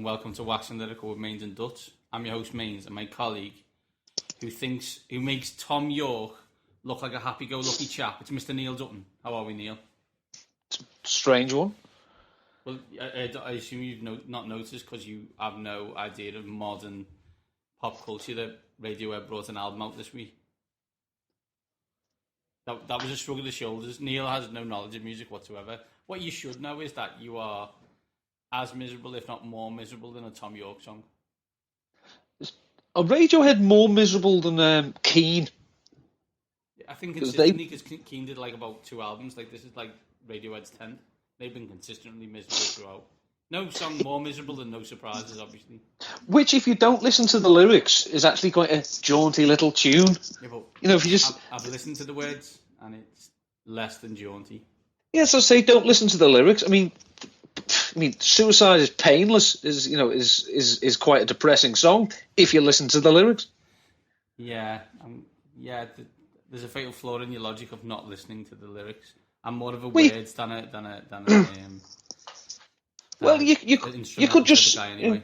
welcome to Wax and Lyrical with Mains and Dutch. I'm your host, Mains, and my colleague, who makes Tom York look like a happy-go-lucky chap. It's Mr. Neil Dutton. How are we, Neil? Strange one. Well, I assume you've not noticed because you have no idea of modern pop culture that Radiohead brought an album out this week. That was a shrug of the shoulders. Neil has no knowledge of music whatsoever. What you should know is that you are as miserable, if not more miserable, than a Tom York song. Are Radiohead more miserable than Keane? I think consistently, because Keane did like about 2 albums. Like, this is like Radiohead's 10th. They've been consistently miserable throughout. No song more miserable than No Surprises, obviously. Which, if you don't listen to the lyrics, is actually quite a jaunty little tune. Yeah, but if you just... I've listened to the words, and it's less than jaunty. Yeah, so say don't listen to the lyrics. I mean, Suicide is Painless is quite a depressing song if you listen to the lyrics. Yeah, there's a fatal flaw in your logic of not listening to the lyrics. I'm more of a words than a well, you could just anyway.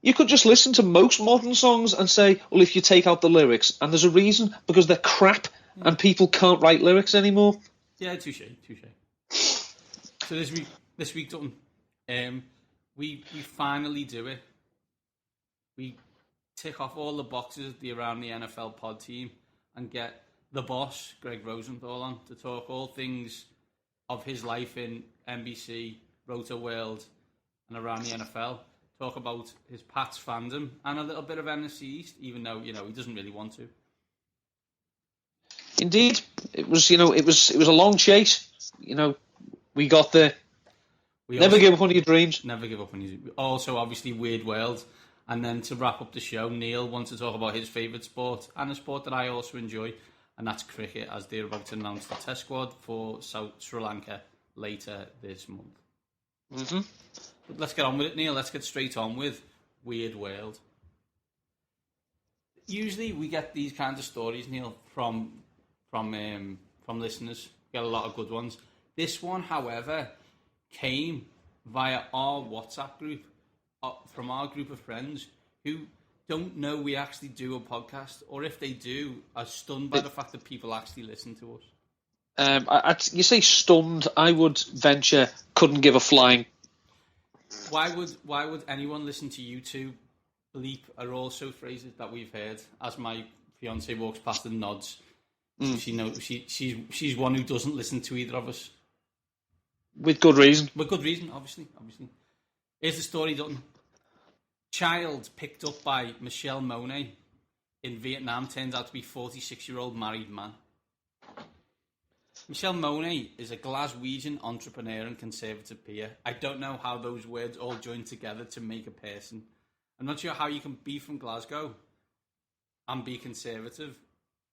You could just listen to most modern songs and say, well, if you take out the lyrics, and there's a reason, because they're crap and people can't write lyrics anymore. Yeah, touche. So this week, Dutton, we finally do it. We tick off all the boxes of the Around the NFL pod team and get the boss, Greg Rosenthal, on to talk all things of his life in NBC, Roto World, and around the NFL. Talk about his Pats fandom and a little bit of NFC East, even though he doesn't really want to. Indeed, it was a long chase. We got there. Never give up on your dreams. Never give up on your dreams. Also, obviously, Weird World. And then to wrap up the show, Neil wants to talk about his favourite sport and a sport that I also enjoy, and that's cricket, as they're about to announce the test squad for South Sri Lanka later this month. Mm-hmm. But let's get on with it, Neil. Let's get straight on with Weird World. Usually we get these kinds of stories, Neil, from listeners. We get a lot of good ones. This one, however, came via our WhatsApp group, from our group of friends who don't know we actually do a podcast, or if they do, are stunned by the fact that people actually listen to us. You say stunned, I would venture couldn't give a flying. Why would anyone listen to you two? Bleep are also phrases that we've heard. As my fiance walks past and nods, she knows she's one who doesn't listen to either of us. With good reason. With good reason, obviously. Here's the story, Dutton. Child picked up by Michelle Monet in Vietnam turns out to be 46-year-old married man. Michelle Monet is a Glaswegian entrepreneur and conservative peer. I don't know how those words all join together to make a person. I'm not sure how you can be from Glasgow and be conservative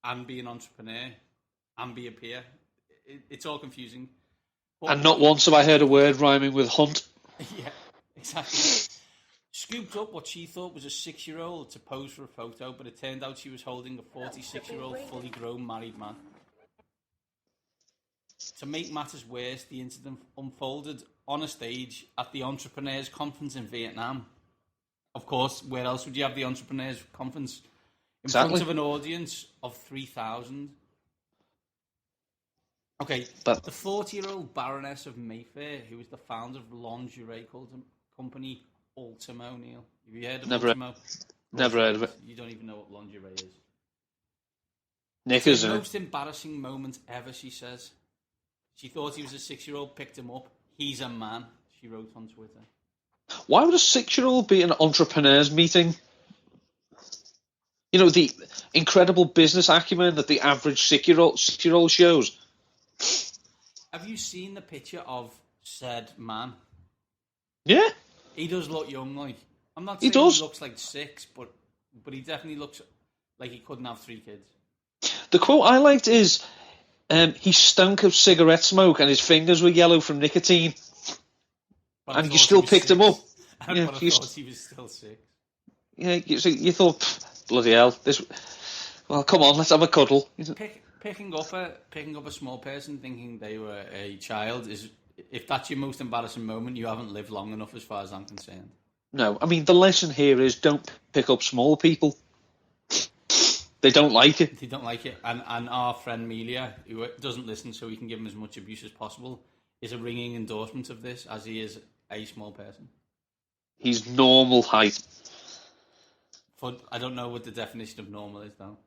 and be an entrepreneur and be a peer. It's all confusing. But, and not once have I heard a word rhyming with hunt. Yeah, exactly. Scooped up what she thought was a 6-year-old to pose for a photo, but it turned out she was holding a 46-year-old fully grown married man. To make matters worse, the incident unfolded on a stage at the Entrepreneurs Conference in Vietnam. Of course, where else would you have the Entrepreneurs Conference? In front of an audience of 3,000. Okay, the 40-year-old Baroness of Mayfair, who was the founder of lingerie company Ultimo, Neil. Have you heard of Ultimo? Never heard of it. You don't even know what lingerie is. Knickers. It's the most embarrassing moment ever, she says. She thought he was a 6-year-old, picked him up. He's a man, she wrote on Twitter. Why would a 6-year-old be in an entrepreneurs meeting? The incredible business acumen that the average 6-year-old shows. Have you seen the picture of said man? Yeah. He does look young, like. I'm not saying he looks like 6, but he definitely looks like he couldn't have 3 kids. The quote I liked is, he stunk of cigarette smoke and his fingers were yellow from nicotine. And you still picked him up. But I thought he was still 6. Yeah, you thought, bloody hell, well, come on, let's have a cuddle. Picking up a small person thinking they were a child is, if that's your most embarrassing moment, you haven't lived long enough as far as I'm concerned. No. I mean, the lesson here is don't pick up small people. They don't like it. They don't like it. And our friend Melia, who doesn't listen so we can give him as much abuse as possible, is a ringing endorsement of this, as he is a small person. He's normal height. I don't know what the definition of normal is, though.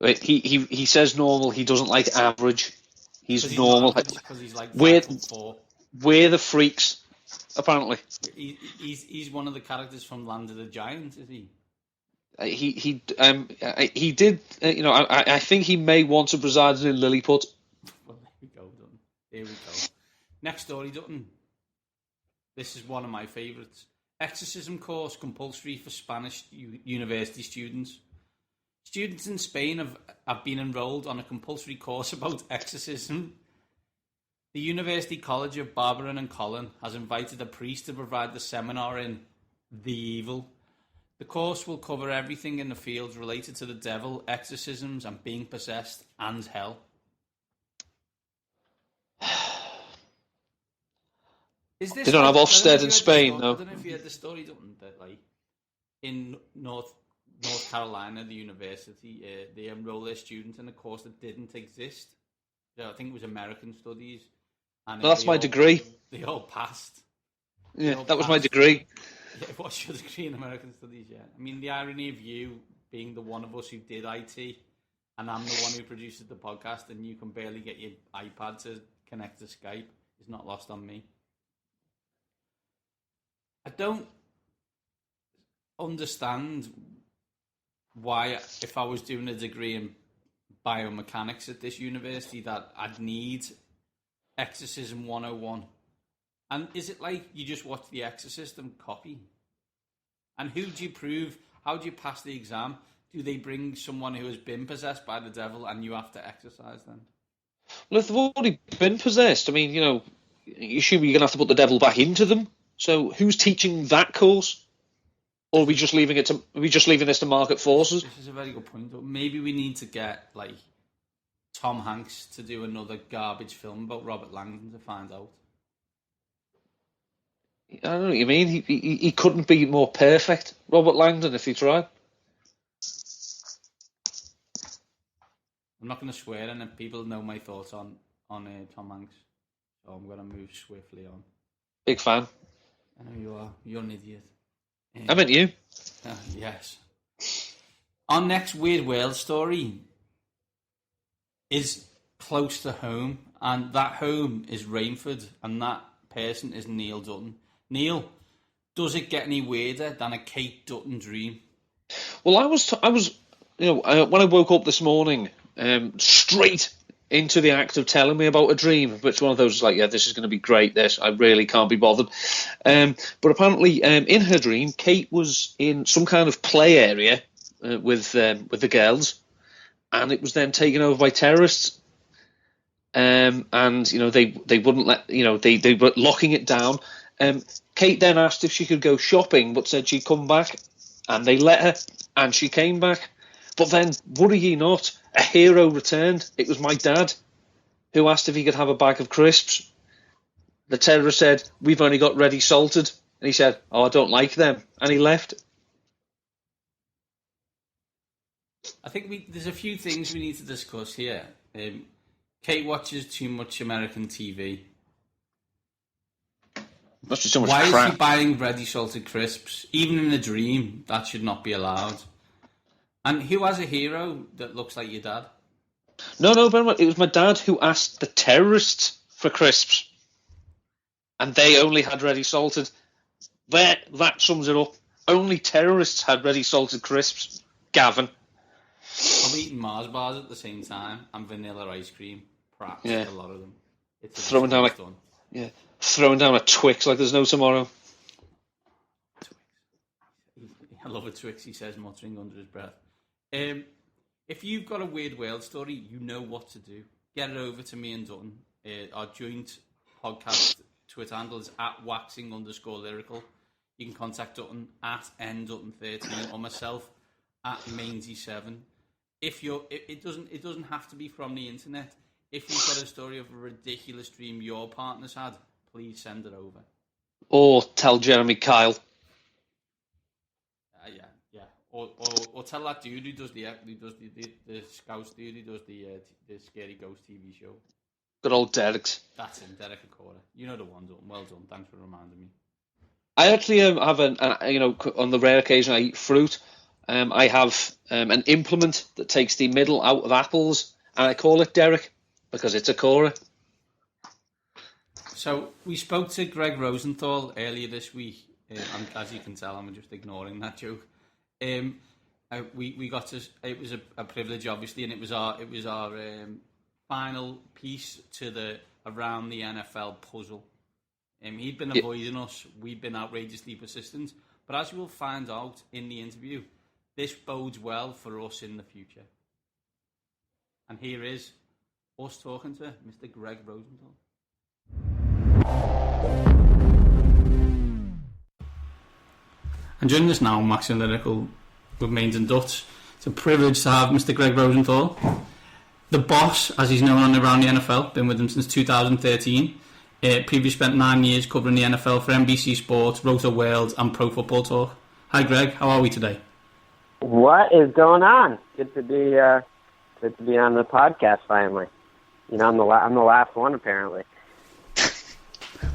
He says normal. He doesn't like average. He's normal. Because he's like 5'4". We're the freaks, apparently. He's one of the characters from Land of the Giants, is he? He did. I think he may once have resided in Lilliput. Well, there we go, Dutton. There we go. Next story, Dutton. This is one of my favourites. Exorcism course compulsory for Spanish university students. Students in Spain have been enrolled on a compulsory course about exorcism. The University College of Barbarin and Colin has invited a priest to provide the seminar in The Evil. The course will cover everything in the fields related to the devil, exorcisms, and being possessed, and hell. They don't have Ofsted in Spain, though. I don't know if you heard the story, that like in North Carolina, the university, they enroll their students in a course that didn't exist. So I think it was American Studies. And that's my degree. They all passed. Yeah, that was my degree. Yeah, what's your degree in American Studies? Yeah, I mean, the irony of you being the one of us who did IT, and I'm the one who produces the podcast, and you can barely get your iPad to connect to Skype is not lost on me. I don't understand why, if I was doing a degree in biomechanics at this university, that I'd need Exorcism 101. And is it like you just watch The Exorcist and copy? And who do you prove? How do you pass the exam? Do they bring someone who has been possessed by the devil and you have to exorcise them? Well, if they've already been possessed, I mean, you assume you're going to have to put the devil back into them. So who's teaching that course? Or are we just leaving this to market forces? This is a very good point. Maybe we need to get like Tom Hanks to do another garbage film about Robert Langdon to find out. I don't know what you mean. He couldn't be more perfect, Robert Langdon, if he tried. I'm not going to swear, and if people know my thoughts on Tom Hanks, so I'm going to move swiftly on. Big fan. I know you are. You're an idiot. I meant you. Yes. Our next Weird World story is close to home, and that home is Rainford, and that person is Neil Dutton. Neil, does it get any weirder than a Kate Dutton dream? Well, I was, when I woke up this morning, straight into the act of telling me about a dream, which one of those is like, yeah, this is going to be great. This, I really can't be bothered. But apparently, in her dream, Kate was in some kind of play area with the girls, and it was then taken over by terrorists. And they wouldn't let they were locking it down. Kate then asked if she could go shopping, but said she'd come back, and they let her, and she came back. But then, worry ye not, a hero returned. It was my dad, who asked if he could have a bag of crisps. The terrorist said, "We've only got ready salted," and he said, "Oh, I don't like them," and he left. I think there's a few things we need to discuss here. Kate watches too much American TV. Must be so much Why crap. is she buying ready salted crisps? Even in a dream, that should not be allowed. And who has a hero that looks like your dad? No, very much. It was my dad who asked the terrorists for crisps. And they only had ready salted. That sums it up. Only terrorists had ready salted crisps. Gavin. I'm eating Mars bars at the same time and vanilla ice cream. Perhaps a lot of them. It's throwing down a Twix like there's no tomorrow. I love a Twix, he says, muttering under his breath. If you've got a Weird World story, you know what to do. Get it over to me and Dutton. Our joint podcast Twitter handle is @waxing_lyrical. You can contact Dutton @ndutton13 or myself @Mainsy7. It doesn't have to be from the internet. If you've got a story of a ridiculous dream your partner's had, please send it over. Or tell Jeremy Kyle. Or tell that dude who does the Scouse dude who does the Scary Ghost TV show. Good old Derek. That's him, Derek Acora. You know the one, Dalton. Well done. Thanks for reminding me. I actually have on the rare occasion I eat fruit, I have an implement that takes the middle out of apples, and I call it Derek because it's a Cora. So we spoke to Greg Rosenthal earlier this week. As you can tell, I'm just ignoring that joke. We got to. It was a privilege, obviously, and it was our final piece to the Around the NFL puzzle. He'd been avoiding us. We'd been outrageously persistent. But as you will find out in the interview, this bodes well for us in the future. And here is us talking to Mr. Greg Rosenthal. And joining us now, Max and Lyrical with Mains and Duts. It's a privilege to have Mr. Greg Rosenthal, the boss, as he's known on Around the NFL. Been with him since 2013. Previously spent 9 years covering the NFL for NBC Sports, Roto World, and Pro Football Talk. Hi, Greg. How are we today? What is going on? Good to be on the podcast finally. You know, I'm the last one apparently.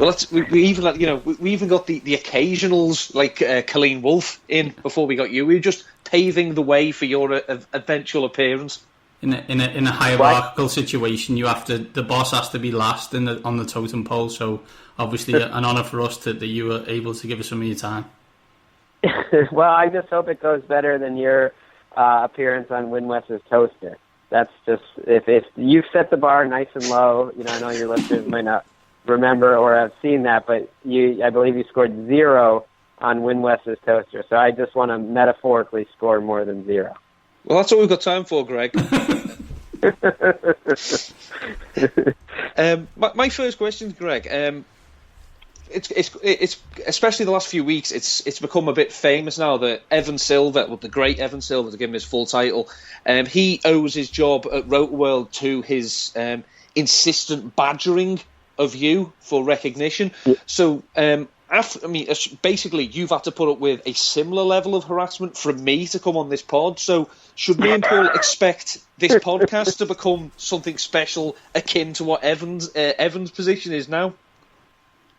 Well, we even got the occasionals like Colleen Wolfe in before we got you. We were just paving the way for your eventual appearance. In a hierarchical situation, the boss has to be last on the totem pole. So obviously, an honour for us that you were able to give us some of your time. Well, I just hope it goes better than your appearance on Win West's Toaster. That's just if you set the bar nice and low. You know, I know your listeners might not remember or have seen that, but I believe you scored 0 on Win West's Toaster. So I just want to metaphorically score more than 0. Well, that's all we've got time for, Greg. My first question, Greg. It's especially the last few weeks. It's become a bit famous now that Evan Silver, the great Evan Silver, to give him his full title, he owes his job at Roto World to his insistent badgering of you for recognition. So, basically, you've had to put up with a similar level of harassment from me to come on this pod. So, should me and Paul expect this podcast to become something special akin to what Evan's position is now?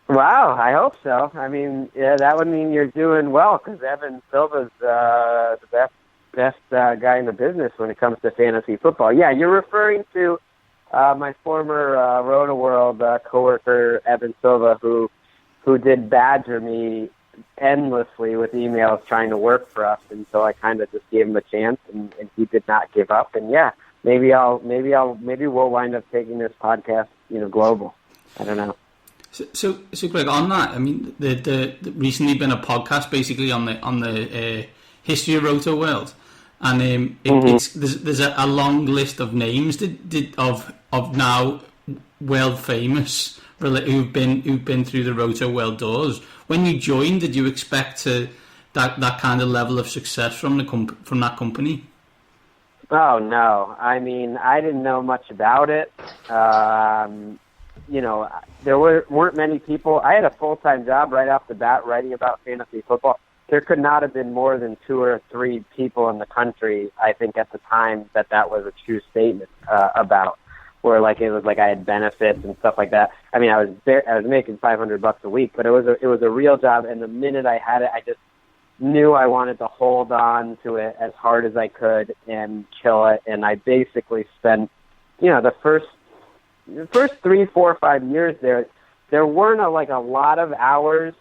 Wow, I hope so. I mean, yeah, that would mean you're doing well because Evan Silva's the best guy in the business when it comes to fantasy football. Yeah, you're referring to my former Roto World coworker Evan Silva, who did badger me endlessly with emails trying to work for us, and so I kind of just gave him a chance, and he did not give up. And yeah, maybe we'll wind up taking this podcast, global. I don't know. So Greg, on that, I mean, the recently been a podcast basically on the history of Roto World, and there's a long list of names of now world famous who've been through the Roto World doors. When you joined, did you expect that kind of level of success from that company? Oh no! I mean, I didn't know much about it. There weren't many people. I had a full-time job right off the bat writing about fantasy football. There could not have been more than 2 or 3 people in the country, I think, at the time that was a true statement about. Where it was like I had benefits and stuff like that. I mean, I was making $500 a week, but it was a real job. And the minute I had it, I just knew I wanted to hold on to it as hard as I could and kill it. And I basically spent, the first 3, 4, 5 years there weren't a lot of hours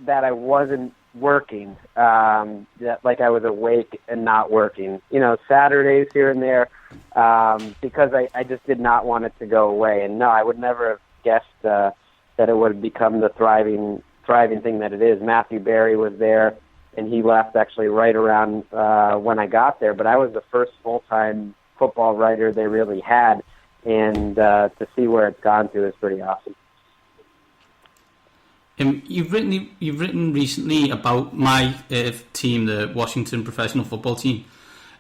that I wasn't working, that I was awake and not working, Saturdays here and there, because I just did not want it to go away. And no, I would never have guessed that it would become the thriving thing that it is. Matthew Berry was there, and he left actually right around when I got there, but I was the first full-time football writer they really had. And to see where it's gone to is pretty awesome. You've written recently about my team, the Washington Professional Football Team,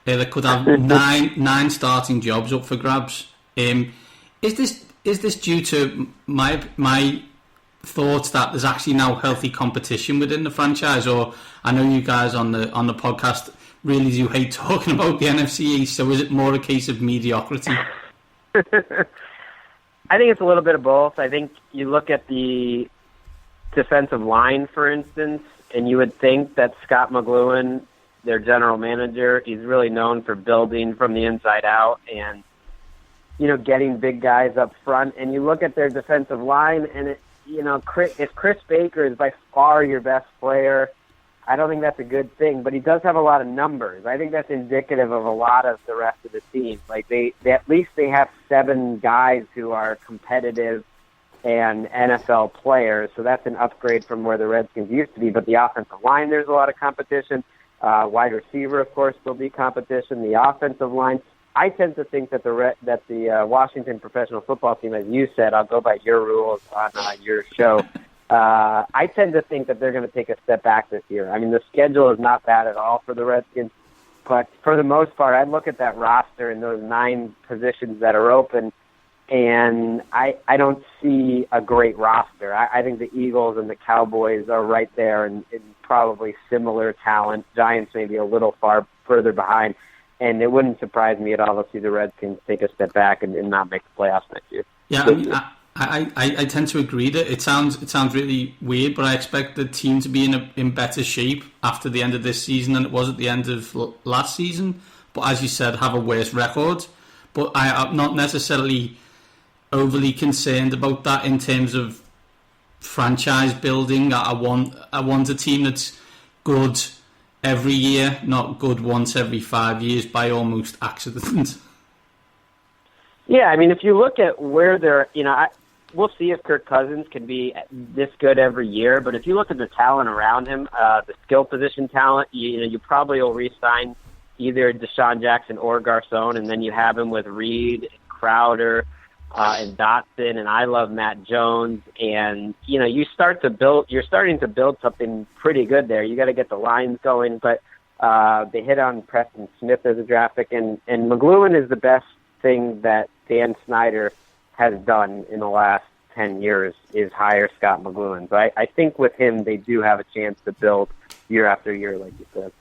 that could have nine starting jobs up for grabs. Is this due to my thoughts that there's actually now healthy competition within the franchise, or I know you guys on the podcast really do hate talking about the NFC East. So is it more a case of mediocrity? I think it's a little bit of both. I think you look at the defensive line, for instance, and you would think that Scott McLuhan, their general manager, he's really known for building from the inside out and, getting big guys up front. And you look at their defensive line, and if Chris Baker is by far your best player, I don't think that's a good thing, but he does have a lot of numbers. I think that's indicative of a lot of the rest of the team. Like they at least they have 7 guys who are competitive and NFL players, so that's an upgrade from where the Redskins used to be. But the offensive line, there's a lot of competition. Wide receiver, of course, will be competition. The offensive line, I tend to think that the Washington professional football team, as you said, I'll go by your rules on your show. I tend to think that they're going to take a step back this year. I mean, the schedule is not bad at all for the Redskins, but for the most part, I look at that roster and those 9 positions that are open, and I don't see a great roster. I think the Eagles and the Cowboys are right there and probably similar talent. Giants maybe a little further behind, and it wouldn't surprise me at all to see the Redskins take a step back and not make the playoffs next year. Yeah, I tend to agree that it sounds really weird, but I expect the team to be in better shape after the end of this season than it was at the end of last season. But as you said, have a worse record. But I'm not necessarily overly concerned about that in terms of franchise building. I want a team that's good every year, not good once every 5 years by almost accident. Yeah, I mean, if you look at where they're, we'll see if Kirk Cousins can be this good every year. But if you look at the talent around him, the skill position talent, you probably will re-sign either Deshaun Jackson or Garcon, and then you have him with Reed, and Crowder, and Dotson, and I love Matt Jones. And you're starting to build something pretty good there. You got to get the lines going, but they hit on Preston Smith as a draft pick, and McLuhan is the best thing that Dan Snyder has done in the last 10 years is hire Scott McLuhan. So I think with him, they do have a chance to build year after year, like you said.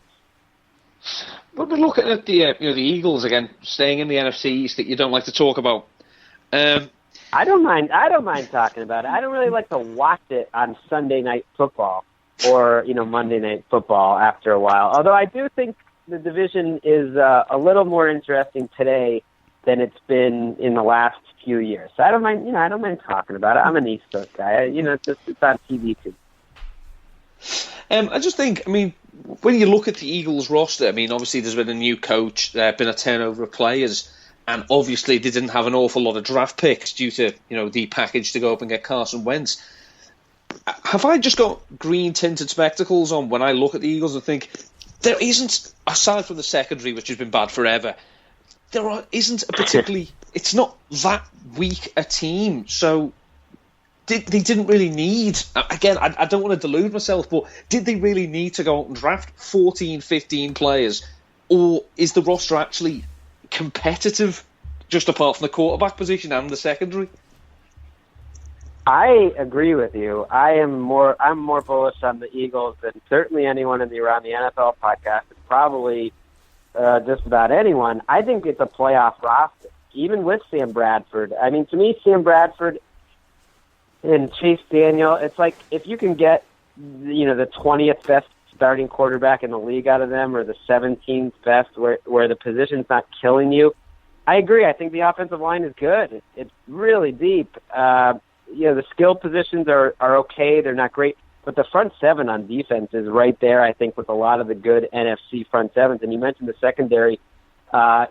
But we're looking at the Eagles again, staying in the NFC East that you don't like to talk about. I don't mind talking about it. I don't really like to watch it on Sunday Night Football or Monday Night Football after a while. Although I do think the division is a little more interesting today than it's been in the last few years. So I don't mind talking about it. I'm an East Coast guy. It's on TV too. I just think, when you look at the Eagles roster, obviously there's been a new coach, there's been a turnover of players, and obviously they didn't have an awful lot of draft picks due to, the package to go up and get Carson Wentz. Have I just got green-tinted spectacles on when I look at the Eagles and think, there isn't, aside from the secondary, which has been bad forever, isn't a particularly, it's not that weak a team, so they didn't really need, again, I don't want to delude myself, but did they really need to go out and draft 14, 15 players, or is the roster actually competitive, just apart from the quarterback position and the secondary? I agree with you. I'm more bullish on the Eagles than certainly anyone in the Around the NFL podcast. It's probably just about anyone. I think it's a playoff roster, even with Sam Bradford. To me, Sam Bradford and Chase Daniel, it's like if you can get the 20th best starting quarterback in the league out of them, or the 17th best, where the position's not killing you. I agree. I think the offensive line is good. It's really deep. The skill positions are okay. They're not great. But the front seven on defense is right there, I think, with a lot of the good NFC front sevens. And you mentioned the secondary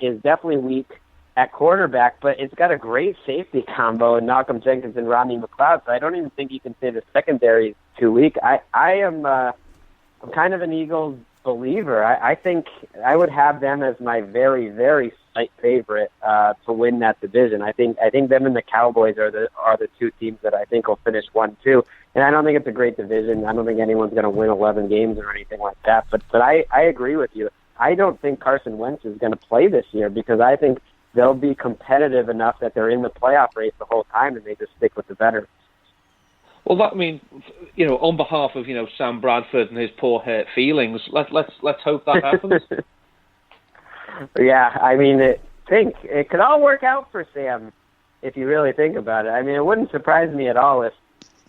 is definitely weak at quarterback, but it's got a great safety combo in Malcolm Jenkins and Rodney McLeod. So I don't even think you can say the secondary is too weak. I'm kind of an Eagles believer. I think I would have them as my very, very slight favorite to win that division. I think them and the Cowboys are the two teams that I think will finish 1-2. And I don't think it's a great division. I don't think anyone's going to win 11 games or anything like that. But I agree with you. I don't think Carson Wentz is going to play this year because I think they'll be competitive enough that they're in the playoff race the whole time and they just stick with the veterans. Well, on behalf of Sam Bradford and his poor hurt feelings, let's hope that happens. Yeah, I mean, it could all work out for Sam if you really think about it. I mean, it wouldn't surprise me at all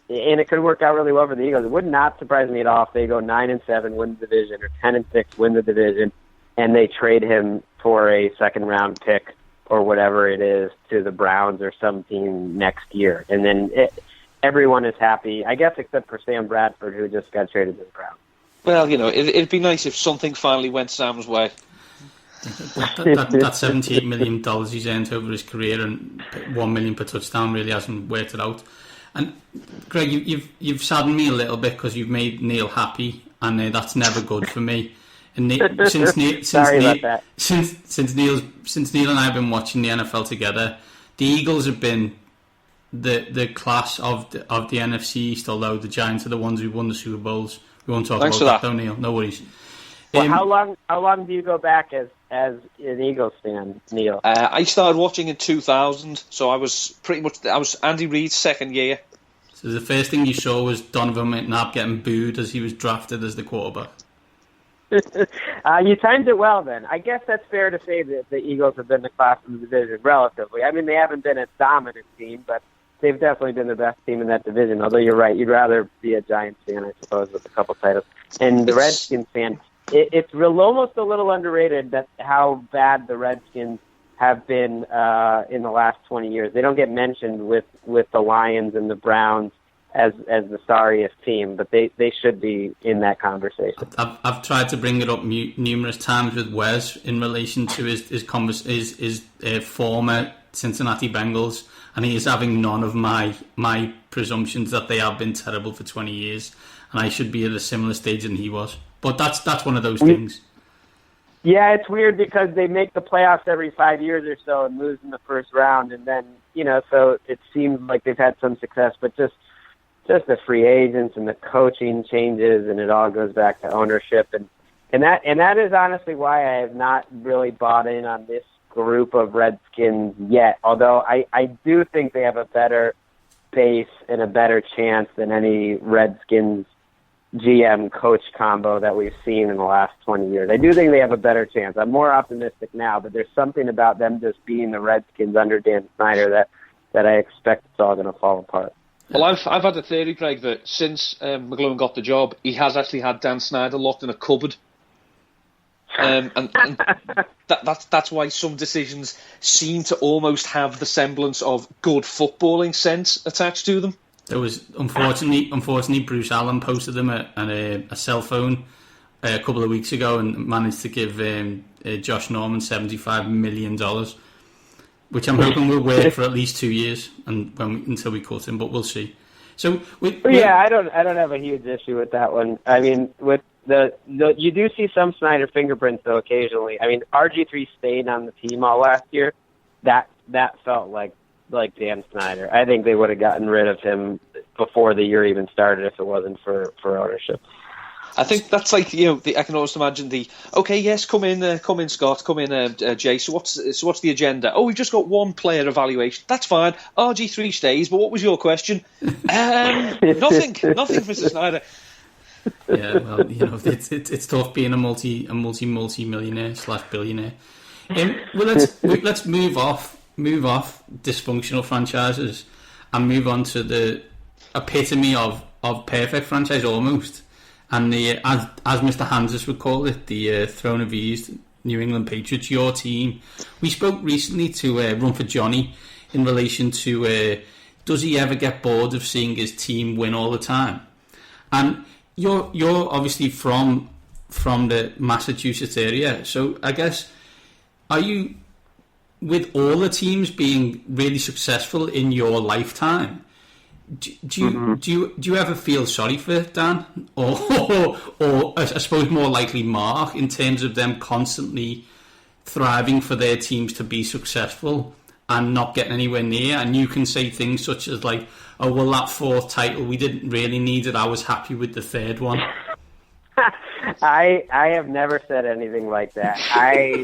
and it could work out really well for the Eagles. It would not surprise me at all if they go 9-7, win the division, or 10-6, win the division, and they trade him for a second-round pick or whatever it is to the Browns or some team next year. And then everyone is happy, I guess, except for Sam Bradford, who just got traded to the Browns. Well, it'd be nice if something finally went Sam's way. That $78 million he's earned over his career and $1 million per touchdown really hasn't worked it out. And Greg, you've saddened me a little bit because you've made Neil happy, and that's never good for me. And since Neil and I have been watching the NFL together, the Eagles have been the class of the NFC East. Although the Giants are the ones who won the Super Bowls. We won't talk about that, though, Neil. No worries. Well, how long do you go back as an Eagles fan, Neil? I started watching in 2000, so I was Andy Reid's second year. So the first thing you saw was Donovan McNabb getting booed as he was drafted as the quarterback. You timed it well then. I guess that's fair to say that the Eagles have been the class of the division, relatively. I mean, they haven't been a dominant team, but they've definitely been the best team in that division. Although you're right, you'd rather be a Giants fan, I suppose, with a couple titles. And the Redskins fan, it's almost a little underrated that how bad the Redskins have been in the last 20 years. They don't get mentioned with the Lions and the Browns as the sorriest team, but they should be in that conversation. I've tried to bring it up numerous times with Wes in relation to his former Cincinnati Bengals, and he is having none of my presumptions that they have been terrible for 20 years, and I should be at a similar stage than he was. But that's one of those things. Yeah, it's weird because they make the playoffs every 5 years or so and lose in the first round, and then so it seems like they've had some success, but just the free agents and the coaching changes, and it all goes back to ownership, and that is honestly why I have not really bought in on this group of Redskins yet. Although I do think they have a better base and a better chance than any Redskins GM coach combo that we've seen in the last 20 years. I do think they have a better chance. I'm more optimistic now, but there's something about them just being the Redskins under Dan Snyder that I expect it's all going to fall apart. Well, I've had a theory, Greg, that since McLuhan got the job, he has actually had Dan Snyder locked in a cupboard. And that's why some decisions seem to almost have the semblance of good footballing sense attached to them. There was unfortunately Bruce Allen posted them a cell phone a couple of weeks ago and managed to give Josh Norman $75 million, which I'm hoping will work for at least 2 years until we cut him, but we'll see. So I don't have a huge issue with that one. I mean, with the you do see some Snyder fingerprints though occasionally. I mean, RG3 stayed on the team all last year. That felt like Dan Snyder. I think they would have gotten rid of him before the year even started if it wasn't for ownership. I think that's like, I can almost imagine come in Scott, come in Jay. So what's the agenda? Oh, we've just got one player evaluation. That's fine. RG3 stays, but what was your question? Nothing, Mr. Snyder. Yeah, well, it's tough being a multi-millionaire / billionaire. Well, let's move off dysfunctional franchises and move on to the epitome of perfect franchise almost. And the as Mr. Hansis would call it, the throne of ease, New England Patriots, your team. We spoke recently to Run for Johnny in relation to does he ever get bored of seeing his team win all the time? And you're obviously from the Massachusetts area, so I guess are you, with all the teams being really successful in your lifetime, do you ever feel sorry for Dan or I suppose more likely Mark in terms of them constantly thriving for their teams to be successful and not getting anywhere near? And you can say things such as like, oh well, that fourth title we didn't really need it, I was happy with the third one. I have never said anything like that.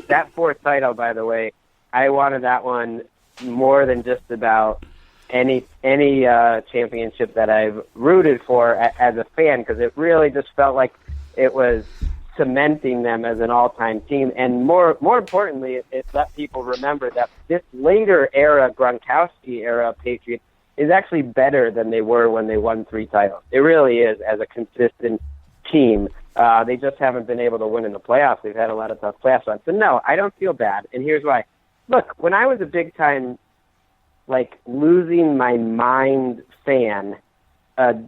That fourth title, by the way, I wanted that one more than just about any championship that I've rooted for as a fan, because it really just felt like it was cementing them as an all-time team. And more importantly, it let people remember that this later era, Gronkowski era Patriots, is actually better than they were when they won 3 titles. It really is, as a consistent team. They just haven't been able to win in the playoffs. They've had a lot of tough playoff runs. So no, I don't feel bad. And here's why. Look, when I was a big-time, losing my mind fan,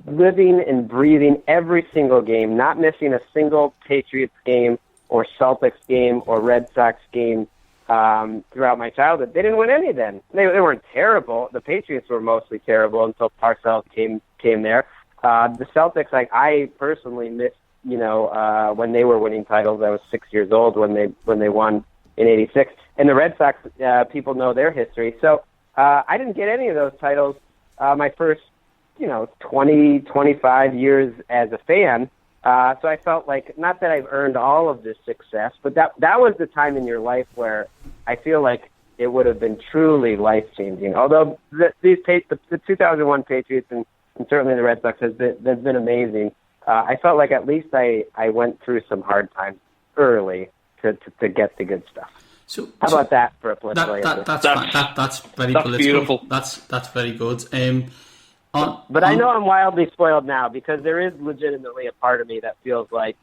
living and breathing every single game, not missing a single Patriots game or Celtics game or Red Sox game throughout my childhood, they didn't win any then. They weren't terrible. The Patriots were mostly terrible until Parcells came there. The Celtics, I personally missed, when they were winning titles. I was 6 years old when they won in '86. And the Red Sox, people know their history. So I didn't get any of those titles my first 20, 25 years as a fan. So I felt like, not that I've earned all of this success, but that was the time in your life where I feel like it would have been truly life-changing. Although the 2001 Patriots and certainly the Red Sox has been amazing, I felt like at least I went through some hard times early to get the good stuff. So how about that for a political answer? That's very political. Beautiful. That's very good. But I know I'm wildly spoiled now, because there is legitimately a part of me that feels like,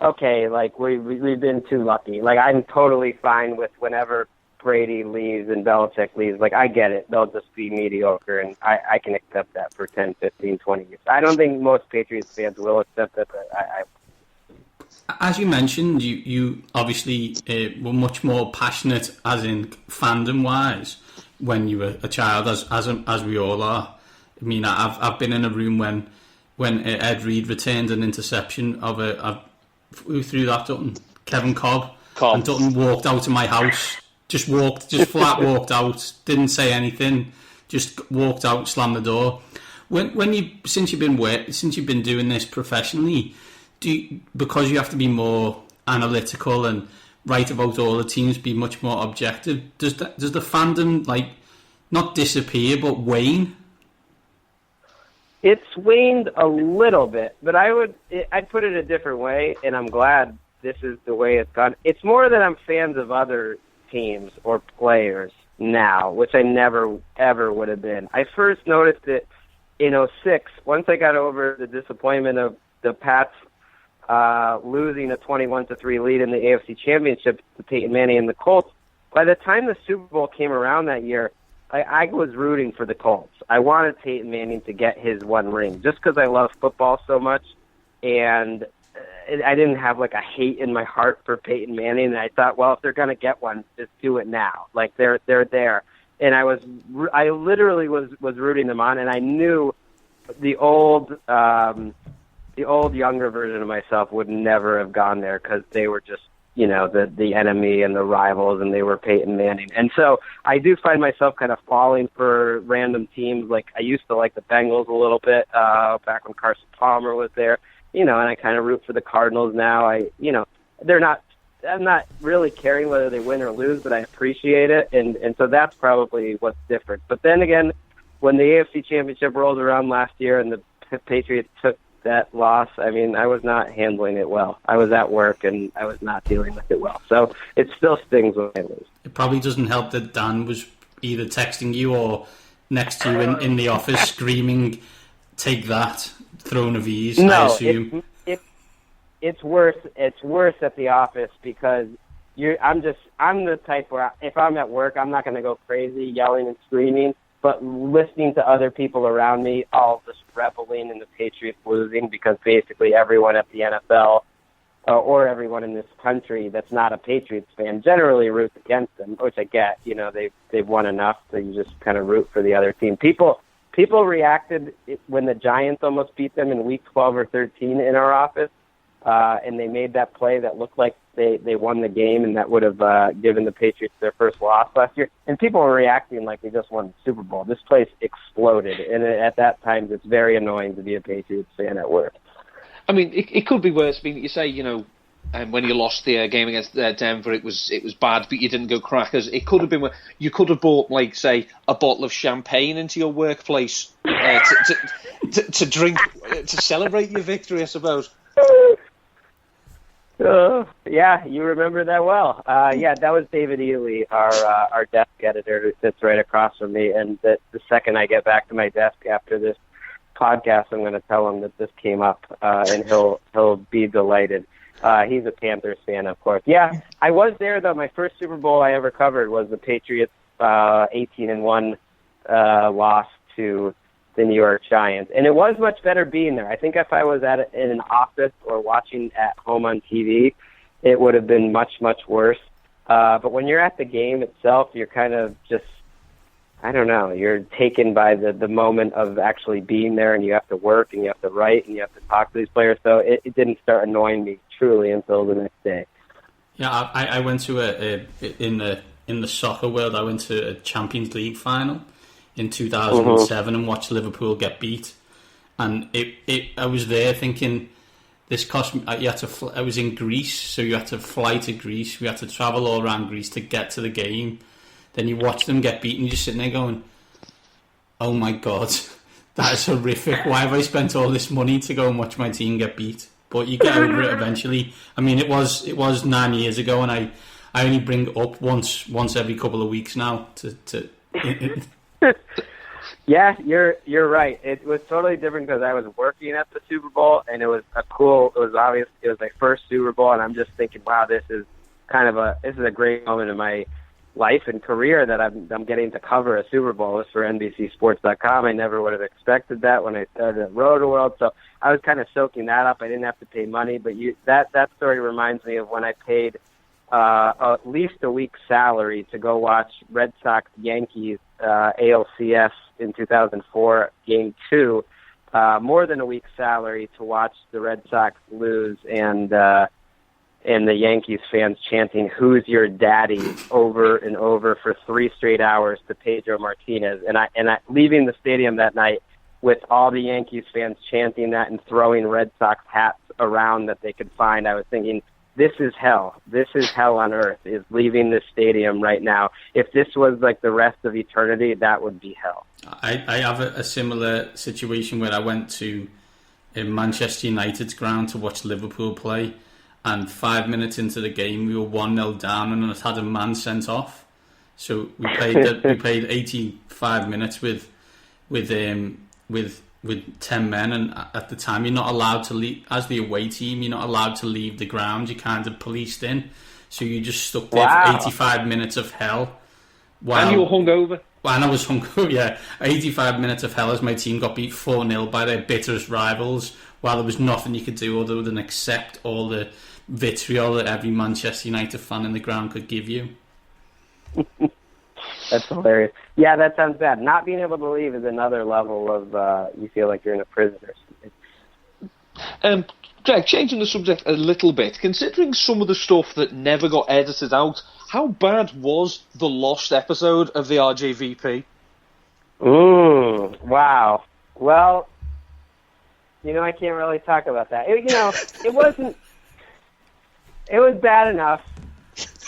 okay, we've been too lucky. I'm totally fine with whenever Brady leaves and Belichick leaves. I get it. They'll just be mediocre, and I can accept that for 10, 15, 20 years. I don't think most Patriots fans will accept that, but I as you mentioned, you obviously were much more passionate, as in fandom-wise, when you were a child, as we all are. I mean, I've been in a room when Ed Reed returned an interception who threw that, Dutton? Kevin Cobb. And Dutton walked out of my house, just flat walked out, didn't say anything, just walked out, slammed the door. Since you've been doing this professionally, because you have to be more analytical and write about all the teams, be much more objective, does the fandom not disappear but wane? It's waned a little bit, but I'd put it a different way, and I'm glad this is the way it's gone. It's more that I'm fans of other teams or players now, which I never, ever would have been. I first noticed it in '06, once I got over the disappointment of the Pats losing a 21-3 lead in the AFC Championship to Peyton Manning and the Colts. By the time the Super Bowl came around that year, I was rooting for the Colts. I wanted Peyton Manning to get his one ring just because I love football so much, and I didn't have a hate in my heart for Peyton Manning. And I thought, well, if they're going to get one, just do it now. They're there. And I literally was rooting them on, and I knew the old younger version of myself would never have gone there, because they were just, the enemy and the rivals, and they were Peyton Manning. And so I do find myself kind of falling for random teams. I used to like the Bengals a little bit back when Carson Palmer was there, and I kind of root for the Cardinals now. I'm not really caring whether they win or lose, but I appreciate it. And so that's probably what's different. But then again, when the AFC Championship rolled around last year and the Patriots took that loss, I was not handling it well. I was at work and I was not dealing with it well. So it still stings when I lose. It probably doesn't help that Dan was either texting you or next to you in the office screaming, "Take that," throwing of ease, no, I assume. It's worse. It's worse at the office, because I'm the type where if I'm at work, I'm not going to go crazy yelling and screaming. But listening to other people around me all just reveling in the Patriots losing, because basically everyone at the NFL or everyone in this country that's not a Patriots fan generally roots against them, which I get. They've won enough, so you just kind of root for the other team. People reacted when the Giants almost beat them in week 12 or 13 in our office, and they made that play that looked like they won the game, and that would have given the Patriots their first loss last year. And people were reacting like they just won the Super Bowl. This place exploded, and at that time, it's very annoying to be a Patriots fan at work. It could be worse. You say, when you lost the game against Denver, it was bad, but you didn't go crackers. It could have been worse. You could have bought, say, a bottle of champagne into your workplace to drink to celebrate your victory, I suppose. Yeah, you remember that well. Yeah, that was David Ely, our desk editor, who sits right across from me. And the second I get back to my desk after this podcast, I'm going to tell him that this came up, and he'll be delighted. He's a Panthers fan, of course. Yeah, I was there though. My first Super Bowl I ever covered was the Patriots 18-1 loss to the New York Giants, and it was much better being there. I think if I was in an office or watching at home on TV, it would have been much worse. But when you're at the game itself, you're kind of just, I don't know, you're taken by the moment of actually being there, and you have to work and you have to write and you have to talk to these players. So it didn't start annoying me truly until the next day. Yeah, I went to in the soccer world, I went to a Champions League final in 2007 and watched Liverpool get beat. And I was there thinking, this cost me. I was in Greece, so you had to fly to Greece. We had to travel all around Greece to get to the game. Then you watch them get beaten. You're just sitting there going, "Oh my God, that is horrific. Why have I spent all this money to go and watch my team get beat?" But you get over it eventually. I mean, it was 9 years ago, and I only bring it up once every couple of weeks now. Yeah, you're right. It was totally different because I was working at the Super Bowl, and it was obvious. It was my first Super Bowl, and I'm just thinking, wow, this is a great moment in my life and career that I'm getting to cover a Super Bowl. It's for NBCSports.com. I never would have expected that when I started at Roto-World. So I was kind of soaking that up. I didn't have to pay money, but that story reminds me of when I paid at least a week's salary to go watch Red Sox Yankees ALCS in 2004 Game 2. More than a week's salary to watch the Red Sox lose and the Yankees fans chanting "Who's your daddy" over and over for 3 straight hours to Pedro Martinez, and I leaving the stadium that night with all the Yankees fans chanting that and throwing Red Sox hats around that they could find. I was thinking, this is hell. This is hell on earth, is leaving this stadium right now. If this was like the rest of eternity, that would be hell. I have a similar situation where I went to Manchester United's ground to watch Liverpool play, and 5 minutes into the game we were 1-0 down and had a man sent off. So we played 85 minutes with 10 men, and at the time you're not allowed to leave. As the away team, you're not allowed to leave the ground. You're kind of policed in, so you just stuck there for 85 minutes of hell. And you were hungover? And I was hungover, yeah. 85 minutes of hell as my team got beat 4-0 by their bitterest rivals, while there was nothing you could do other than accept all the vitriol that every Manchester United fan in the ground could give you. That's hilarious. Yeah, that sounds bad. Not being able to leave is another level of you feel like you're in a prison or something. Greg, changing the subject a little bit, considering some of the stuff that never got edited out, how bad was the lost episode of the RJVP? Ooh, wow. Well, I can't really talk about that. It wasn't. It was bad enough.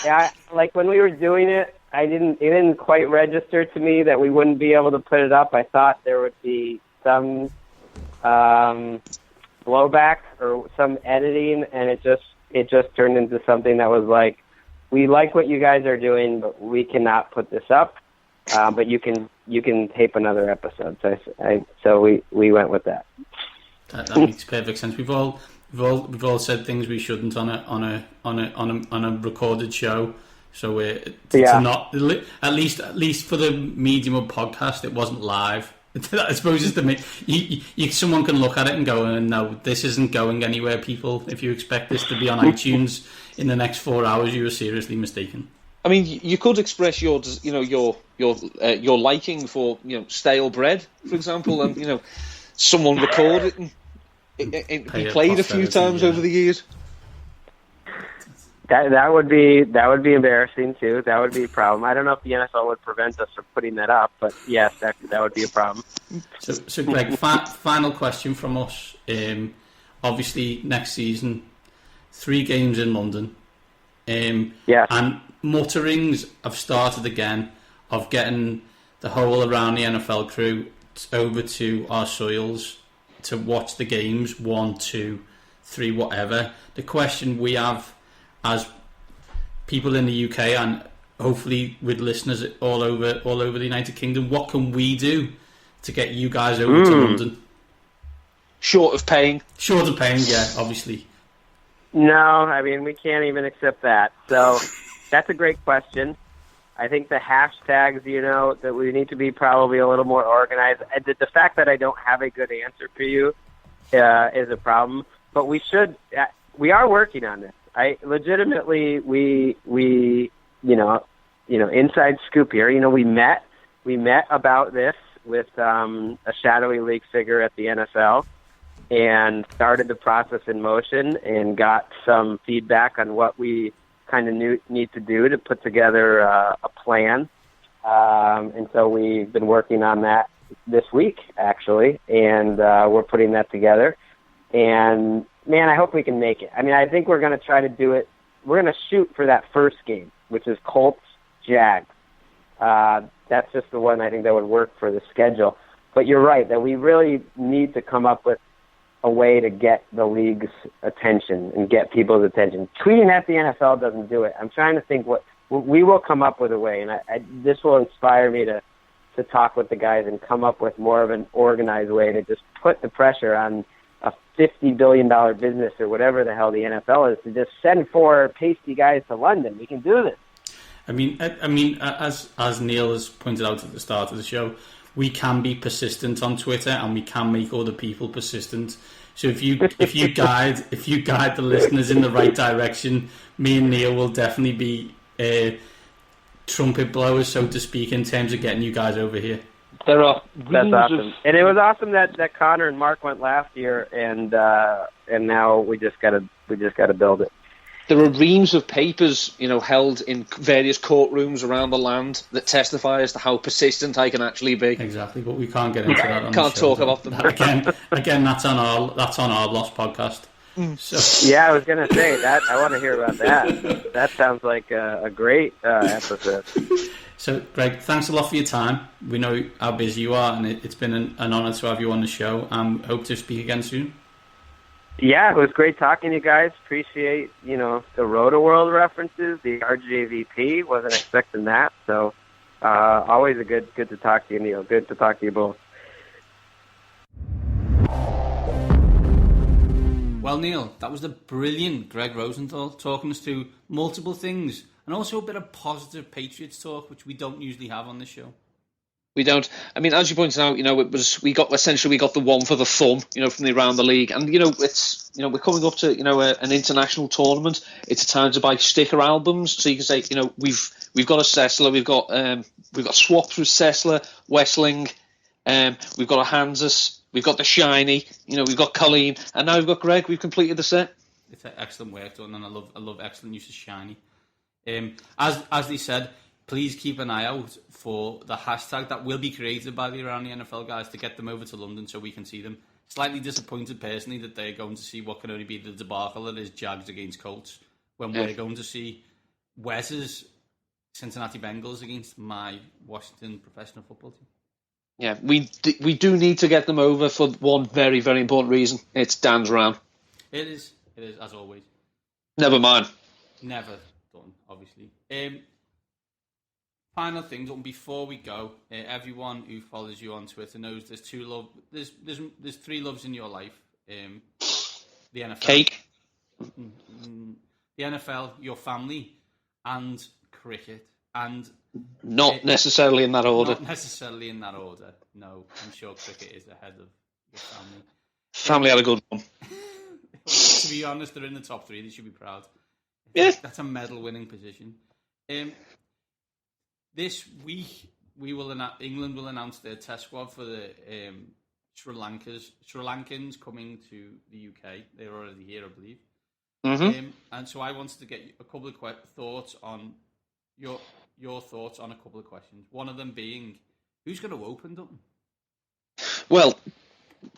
Yeah, like when we were doing it, it didn't quite register to me that we wouldn't be able to put it up. I thought there would be some blowback or some editing, and it just turned into something that was like, we like what you guys are doing, but we cannot put this up. But you can tape another episode. So we went with that. That makes perfect sense. We've all said things we shouldn't on a recorded show. So to not at least for the medium of podcast, it wasn't live. I suppose it's someone can look at it and go, no, this isn't going anywhere. People, if you expect this to be on iTunes in the next 4 hours, you are seriously mistaken. I mean, you could express your liking for stale bread, for example, and someone record it and it be played a few times over the years. That would be embarrassing too. That would be a problem. I don't know if the NFL would prevent us from putting that up, but yes, that would be a problem. So Greg, final question from us. Obviously, next season, 3 games in London. Yes. And mutterings have started again of getting the whole around the NFL crew over to our soils to watch the games 1, 2, 3 whatever. The question we have as people in the UK and hopefully with listeners all over the United Kingdom, what can we do to get you guys over to London? Short of paying, yeah, obviously. No, I mean, we can't even accept that. So that's a great question. I think the hashtags, that we need to be probably a little more organized. The fact that I don't have a good answer for you is a problem. But we are working on this. I legitimately, inside scoop here. We met about this with a shadowy league figure at the NFL and started the process in motion and got some feedback on what we kind of need to do to put together a plan. And so we've been working on that this week, actually, and we're putting that together. And, man, I hope we can make it. I mean, I think we're going to try to do it. We're going to shoot for that first game, which is Colts-Jags. That's just the one I think that would work for the schedule. But you're right, that we really need to come up with a way to get the league's attention and get people's attention. Tweeting at the NFL doesn't do it. I'm trying to think what we will come up with a way, and this will inspire me to talk with the guys and come up with more of an organized way to just put the pressure on a $50 billion business or whatever the hell the NFL is to just send 4 pasty guys to London. We can do this. I mean, as Neil has pointed out at the start of the show, we can be persistent on Twitter, and we can make other people persistent. So if you guide the listeners in the right direction, me and Neil will definitely be trumpet blowers, so to speak, in terms of getting you guys over here. That's awesome, and it was awesome that Connor and Mark went last year, and now we just gotta build it. There are reams of papers, held in various courtrooms around the land that testify as to how persistent I can actually be. Exactly, but we can't get into that. Can't talk about them again. That's on our Lost podcast. So. Yeah, I was gonna say that. I want to hear about that. That sounds like a great episode. So, Greg, thanks a lot for your time. We know how busy you are, and it's been an honour to have you on the show. Hope to speak again soon. Yeah, it was great talking to you guys. Appreciate, the Roto-World references, the RJVP. Wasn't expecting that. So, always good to talk to you, Neil. Good to talk to you both. Well, Neil, that was the brilliant Greg Rosenthal talking us through multiple things and also a bit of positive Patriots talk, which we don't usually have on the show. We don't. I mean, as you pointed out, we got the one for the thumb, from the around the league, and we're coming up to an international tournament. It's a time to buy sticker albums, so you can say, we've got a Sessler, we've got swaps with Sessler, Wessling, we've got a Hansas, we've got the Shiny, we've got Colleen, and now we've got Greg. We've completed the set. It's excellent work done, and I love excellent use of Shiny. As they said, please keep an eye out for the hashtag that will be created by the Around the NFL guys to get them over to London so we can see them. Slightly disappointed personally that they're going to see what can only be the debacle that is Jags against Colts when we're going to see Wes's Cincinnati Bengals against my Washington professional football team. Yeah, we do need to get them over for one very, very important reason. It's Dan's round. It is, as always. Never mind. Never done, obviously. Final things, before we go, everyone who follows you on Twitter knows there's 3 loves in your life. The NFL. Cake. The NFL, your family, and cricket. And not necessarily in that order. Not necessarily in that order. No, I'm sure cricket is ahead of your family. Family had a good one. To be honest, they're in the top 3. They should be proud. Yeah. That's a medal-winning position. This week, England will announce their test squad for the Sri Lankans coming to the UK. They're already here, I believe. Mm-hmm. And so I wanted to get a couple of thoughts on your thoughts on a couple of questions. One of them being, who's going to open them? Well,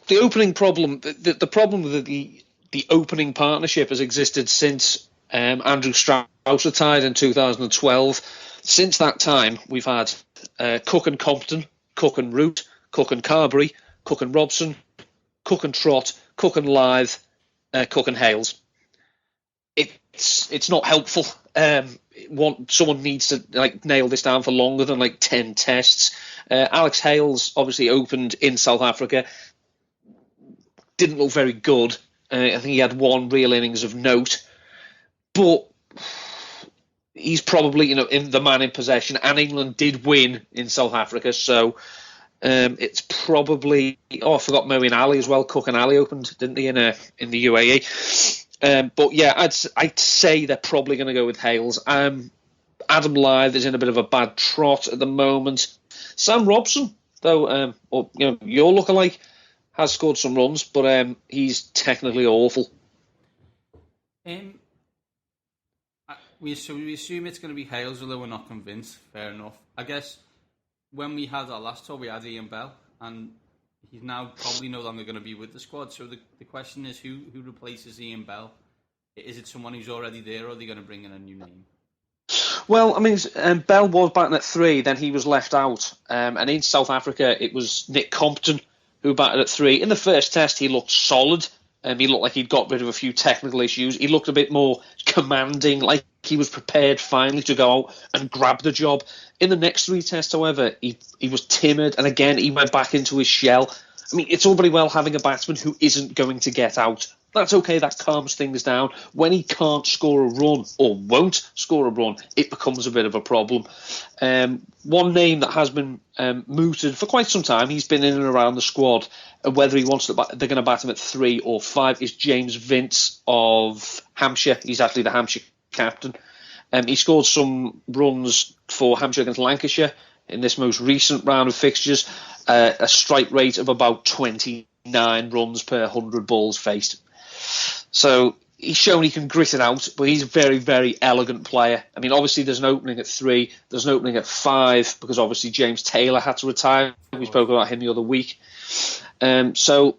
the opening problem, the problem with the opening partnership has existed since Andrew Strauss retired in 2012. Since that time, we've had Cook and Compton, Cook and Root, Cook and Carberry, Cook and Robson, Cook and Trott, Cook and Lythe, Cook and Hales. It's not helpful. Someone needs to nail this down for longer than 10 tests. Alex Hales obviously opened in South Africa. Didn't look very good. I think he had one real innings of note, but he's probably in the man in possession. And England did win in South Africa, so it's probably. I forgot Moeen Ali as well. Cook and Ali opened, didn't they, in the UAE? But yeah, I'd say they're probably going to go with Hales. Adam Lyth is in a bit of a bad trot at the moment. Sam Robson, though, your lookalike, has scored some runs, but he's technically awful. We assume it's going to be Hales, although we're not convinced. Fair enough. I guess when we had our last tour, we had Ian Bell, and he's now probably no longer going to be with the squad. So the question is, who replaces Ian Bell? Is it someone who's already there, or are they going to bring in a new name? Well, I mean, Bell was batting at 3, then he was left out. And in South Africa, it was Nick Compton who batted at 3. In the first test, he looked solid. He looked like he'd got rid of a few technical issues. He looked a bit more commanding, like he was prepared finally to go out and grab the job. In the next 3 tests, however, he was timid, and again, he went back into his shell. I mean, it's all very well having a batsman who isn't going to get out. That's okay, that calms things down. When he can't score a run, or won't score a run, it becomes a bit of a problem. One name that has been mooted for quite some time, he's been in and around the squad, and whether he wants to they're going to bat him at 3 or 5, is James Vince of Hampshire. He's actually the Hampshire captain. He scored some runs for Hampshire against Lancashire in this most recent round of fixtures, a strike rate of about 29 runs per 100 balls faced. So he's shown he can grit it out, but he's a very, very elegant player. I mean, obviously there's an opening at 3, there's an opening at 5, because obviously James Taylor had to retire. We spoke about him the other week. So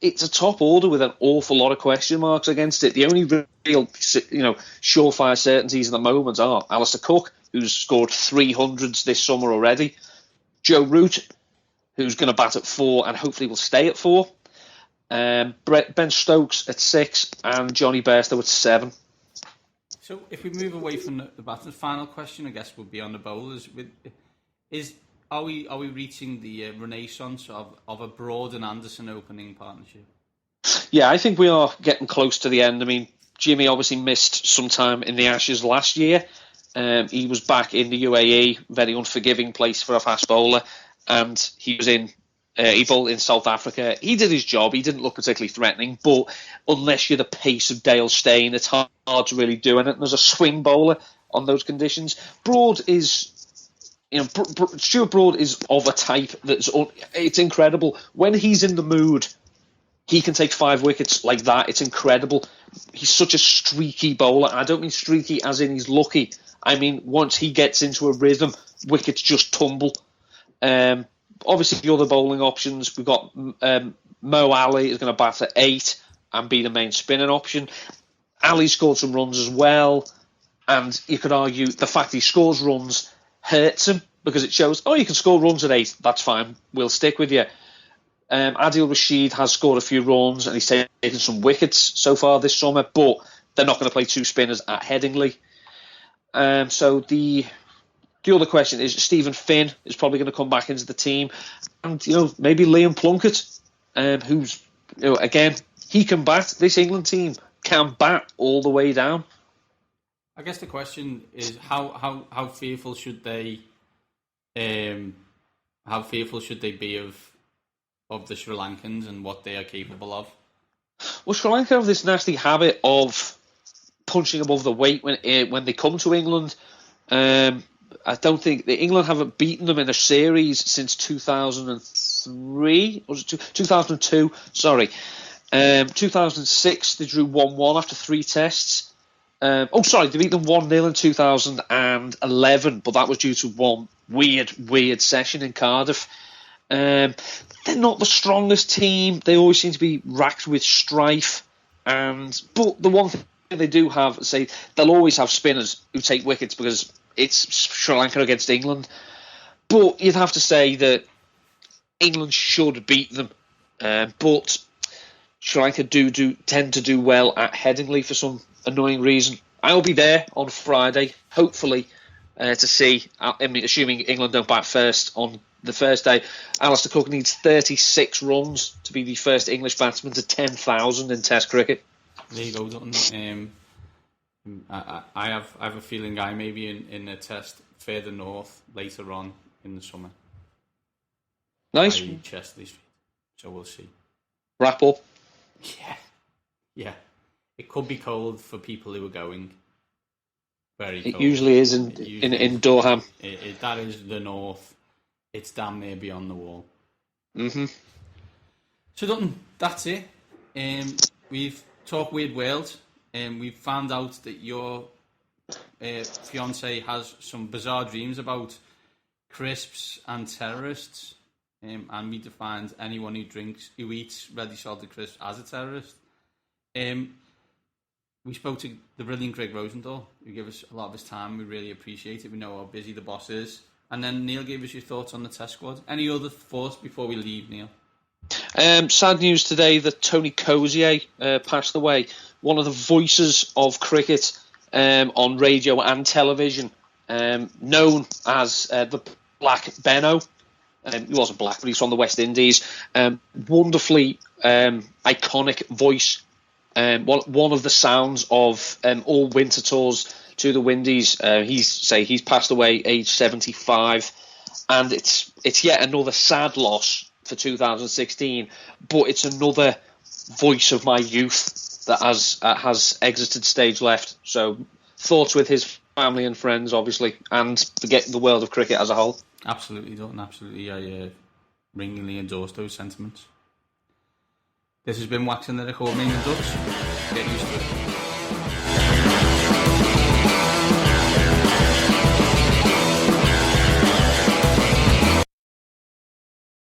it's a top order with an awful lot of question marks against it. The only real, surefire certainties at the moment are Alistair Cook, who's scored 300s this summer already, Joe Root, who's going to bat at 4 and hopefully will stay at 4, Ben Stokes at 6, and Johnny Bairstow at 7. So if we move away from the batters, final question I guess would be on the bowlers. Are we reaching the renaissance of a Broad and Anderson opening partnership? Yeah, I think we are getting close to the end. I mean, Jimmy obviously missed some time in the Ashes last year. He was back in the UAE, very unforgiving place for a fast bowler, and he was he bowled in South Africa. He did his job. He didn't look particularly threatening, but unless you're the pace of Dale Steyn, it's hard to really do anything as a swing bowler on those conditions. Broad is, Stuart Broad is of a type it's incredible. When he's in the mood, he can take 5 wickets like that. It's incredible. He's such a streaky bowler. I don't mean streaky as in he's lucky. I mean, once he gets into a rhythm, wickets just tumble. Obviously, the other bowling options, we've got Mo Ali is going to bat at 8 and be the main spinning option. Ali scored some runs as well, and you could argue the fact he scores runs hurts him because it shows, you can score runs at 8, that's fine, we'll stick with you. Adil Rashid has scored a few runs and he's taken some wickets so far this summer, but they're not going to play 2 spinners at Headingley. So the other question is Stephen Finn is probably going to come back into the team, and maybe Liam Plunkett, who's again, he can bat. This England team can bat all the way down. I guess the question is how fearful should they be of the Sri Lankans and what they are capable of? Well, Sri Lanka have this nasty habit of punching above the weight when they come to England. I don't think England haven't beaten them in a series since 2003, or was it 2002? Sorry, 2006 they drew 1-1 after 3 tests. They beat them 1-0 in 2011, but that was due to one weird session in Cardiff. They're not the strongest team. They always seem to be racked with strife, but the one thing they do have, they'll always have spinners who take wickets because it's Sri Lanka against England. But you'd have to say that England should beat them. But Striker tend to do well at Headingley for some annoying reason. I'll be there on Friday, hopefully, to see, assuming England don't bat first on the first day. Alistair Cook needs 36 runs to be the first English batsman to 10,000 in Test cricket. There you go, Dutton. I have a feeling I may be in a Test further north later on in the summer. Nice. Chesley Street. So we'll see. Wrap up. Yeah. It could be cold for people who are going. Very cold. It usually is in Durham. That is the north. It's damn near beyond the wall. Mm-hmm. So, Dutton, that's it. We've talked Weird World. We've found out that your fiancé has some bizarre dreams about crisps and terrorists. And we defined anyone who eats ready salted crisps as a terrorist. We spoke to the brilliant Greg Rosendahl, who gave us a lot of his time. We really appreciate it. We know how busy the boss is. And then Neil gave us your thoughts on the Test squad. Any other thoughts before we leave, Neil? Sad news today that Tony Cozier passed away. One of the voices of cricket on radio and television, known as the Black Benno. He wasn't black, but he's from the West Indies. Wonderfully iconic voice. One of the sounds of all winter tours to the Windies. He's passed away age 75, and it's yet another sad loss for 2016. But it's another voice of my youth that has exited stage left. So thoughts with his family and friends, obviously, and the world of cricket as a whole. Absolutely, Dalton. Absolutely, I ringingly endorse those sentiments. This has been Waxing Lyrical with me and Dutch. Get used to it.